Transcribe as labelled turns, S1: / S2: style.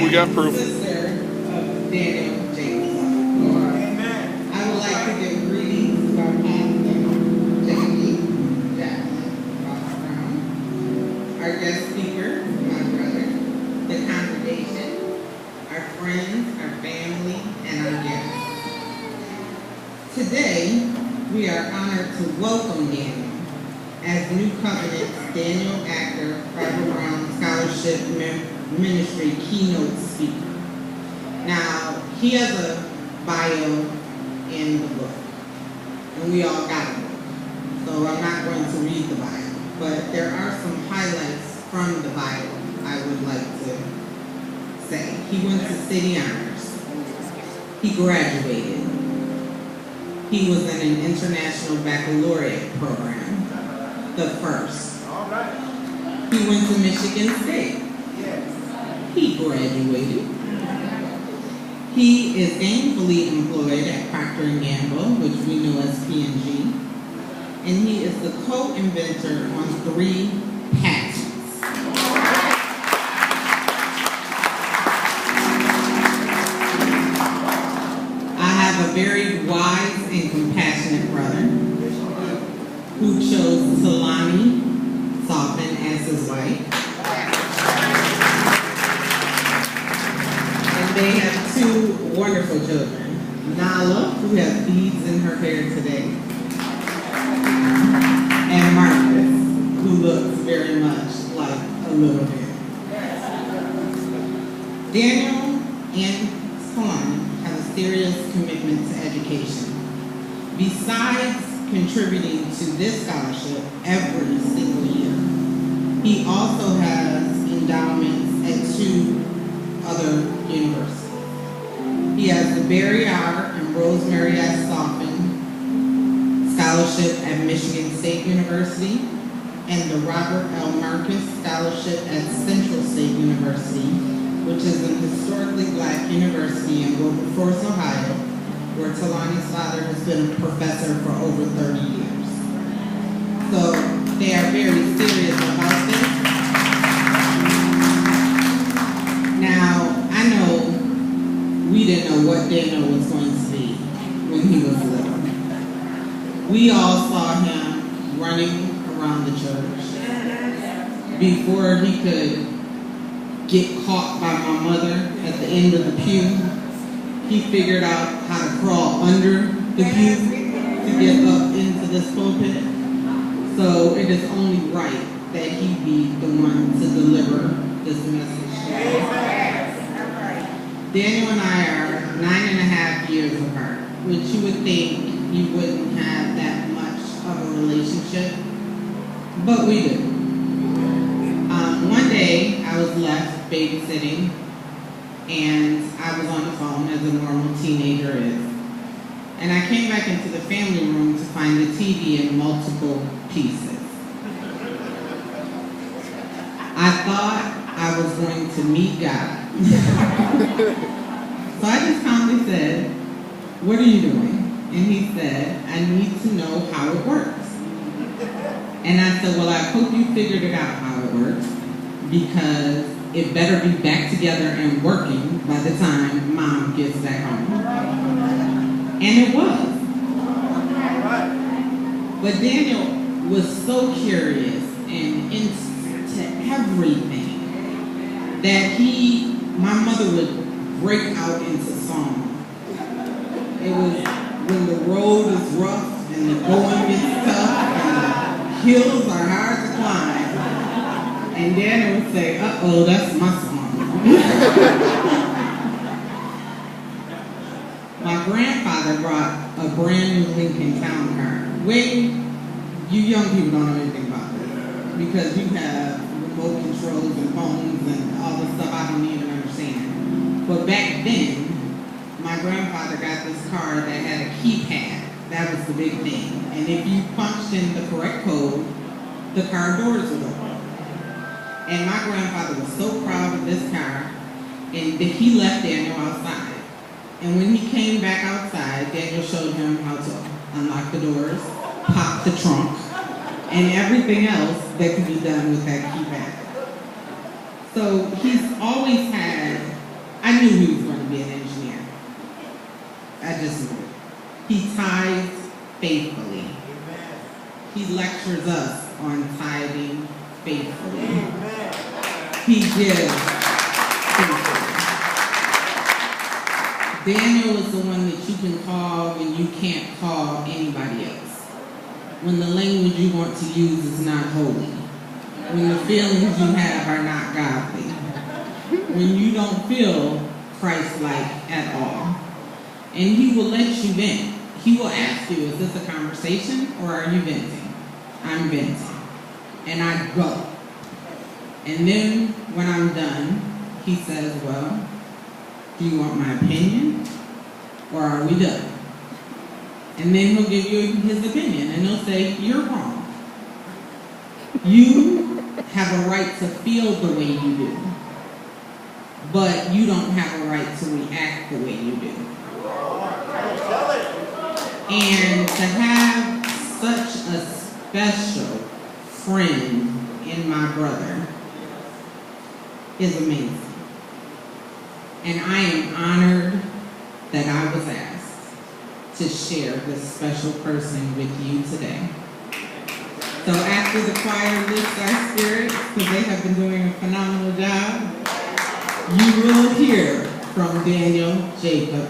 S1: We got proof.
S2: Sister of Daniel James. Amen. I would like to give greetings to our pastor, Jacqueline AckerBrown, our guest speaker, my brother, the congregation, our friends, our family, and our guests. Today, we are honored to welcome Daniel as New Covenant's Daniel AckerBrown Scholarship Ministry Keynote speaker. Now, he has a bio in the book, and we all got a book, so I'm not going to read the bio, but there are some highlights from the bio I would like to say. He went to City Honors. He graduated. He was in an international baccalaureate program, the first.
S3: All right.
S2: He went to Michigan State.
S3: Yes.
S2: He graduated. He is gainfully employed at Procter & Gamble, which we know as P&G, and he is the co-inventor on 3 patents. I have a very wise and compassionate brother who chose Talani Soften as his wife. And they have 2 wonderful children. Nala, who has beads in her hair today, and Marcus, who looks very much like a little bit. Daniel and Talani have a serious commitment to education. Besides contributing to this scholarship every single year, he also has endowments at 2 other universities. He has the Barry R. and Rosemary S. Soften Scholarship at Michigan State University and the Robert L. Marcus Scholarship at Central State University, which is an historically black university in Wilberforce, Ohio, where Talani's father has been a professor for over 30 years. So they are very serious about this. Now, I know we didn't know what Daniel was going to be when he was little. We all saw him running around the church. Before he could get caught by my mother at the end of the pew, he figured out how to crawl under the pew to get up into this pulpit. So it is only right that he be the one to deliver this message. Daniel and I are 9.5 years apart, which you would think you wouldn't have that much of a relationship, but we do. One day I was left babysitting, and I was on the phone as a normal teenager is. And I came back into the family room to find the TV in multiple pieces. I thought I was going to meet God. So I just calmly said, "What are you doing?" And he said, "I need to know how it works." And I said, "Well, I hope you figured it out how it works, because it better be back together and working by the time Mom gets back home." And it was. But Daniel was so curious and into everything that my mother would break out into song. It was when the road is rough and the going gets tough and the hills are hard to climb. And Daniel would say, "Uh-oh, that's my song." My grandfather brought a brand new Lincoln Town car. Wait, you young people don't know anything about this, because you have remote controls and phones and all this stuff I don't even understand. But back then, my grandfather got this car that had a keypad. That was the big thing. And if you punched in the correct code, the car doors would open. And my grandfather was so proud of this car, and that he left Daniel outside. And when he came back outside, Daniel showed him how to unlock the doors, pop the trunk, and everything else that could be done with that keypad. So he's always had I knew he was going to be an engineer. I just knew it. He tithes faithfully. He lectures us on tithing faithfully. He gives faithfully. Daniel is the one that you can call when you can't call anybody else. When the language you want to use is not holy. When the feelings you have are not godly. When you don't feel Christ-like at all. And he will let you vent. He will ask you, is this a conversation or are you venting? I'm venting. And I go. And then when I'm done, he says, well, do you want my opinion or are we done? And then he'll give you his opinion and he'll say, you're wrong. You have a right to feel the way you do, but you don't have a right to react the way you do. And to have such a special friend in my brother is amazing. And I am honored that I was asked to share this special person with you today. So after the choir lifts our spirits, because they have been doing a phenomenal job, you will hear from Daniel Jacob